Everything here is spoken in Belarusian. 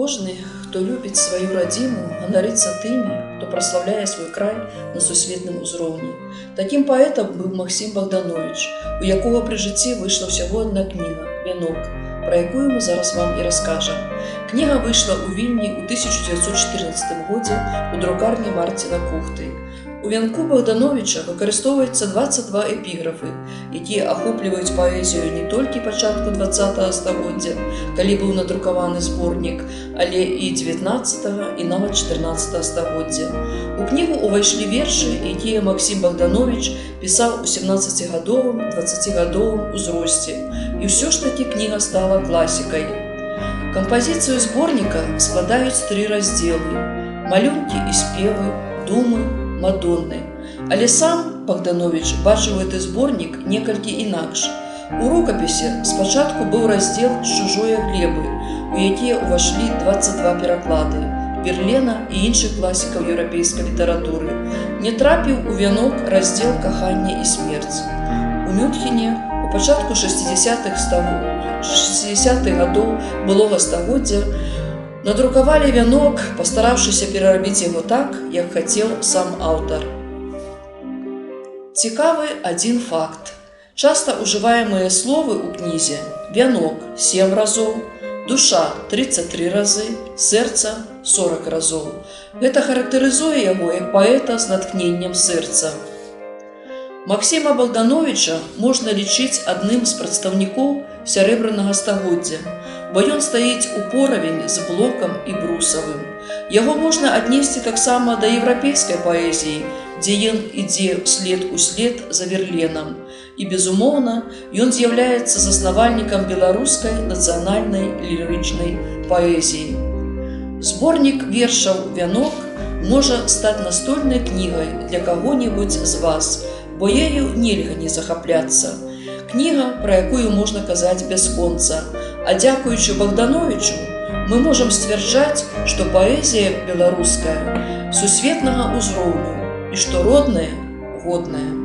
Кожны, хто любіць сваю радзіму, ганарыцца тымі, хто праслаўляе свой край на сусветным узроўні. Такім паэтам быў Максім Богданович, у якога пры жыцці выйшла ўсяго адна кніга «Вянок», пра якую мы зараз вам і раскажам. Кніга выйшла ў Вільні ў 1914 годзе у друкарні Марціна Кухты. У «Вянку» Богдановича выкарыстоўваецца 22 эпіграфы, якія ахопліваюць паэзію не толькі пачатку 20-го стагоддзя, калі быў надрукаваны зборнік, але і 19-го і нават 14-го стагоддзя. У кнігу ўвайшлі вершы, якія Максім Богданович пісаў у 17-гадовым, 20-гадовым узросце. І ўсё ж такі кніга стала класікай. Кампазіцыю зборніка складаюць 3 раздзелы: малюнкі і спевы, думы, Мадонны. Але сам Богданович бачыў гэты зборнік некалькі інакш. У рукапісе спачатку быў раздзел «З чужое глебы», у якія ўвайшлі 22 пераклады Верлена і іншых класікаў еўрапейскай літаратуры. Не трапіў у «Вянок» раздзел «Каханне і смерць». У Мюнхене у пачатку 60-х гадоў былога стагоддзя надрукавалі «Вянок», пастараўшыся перарабіць яго так, як хацеў сам аўтар. Цікавы адзін факт. Часта ўжываемыя словы ў кнізе: «Вянок» 7 разоў, «душа» 33 разы, «сэрца» 40 разоў. Гэта характарызуе яго як паэта з натхненнем сэрца. Максіма Богдановича можна лічыць адным з прадстаўнікоў сярэбранага стагоддзя, бо ён стаіць упоравень з Блокам і Брусавым. Яго можна аднесці таксама да еўрапейскай паэзіі, дзе ён ідзе след у след за Верленам. І, безумоўна, ён з'яўляецца заснавальнікам беларускай нацыянальнай лірычнай паэзіі. Зборнік вершаў «Вянок» можа стаць настольнай кнігай для каго-небудзь з вас, бо ею нельга не захапляцца. Кніга, пра якую можна казаць бясконца, а дзякуючы Богдановичу мы можам сцвярджаць, што паэзія беларуская сусветнага ўзроўню і што родная годная.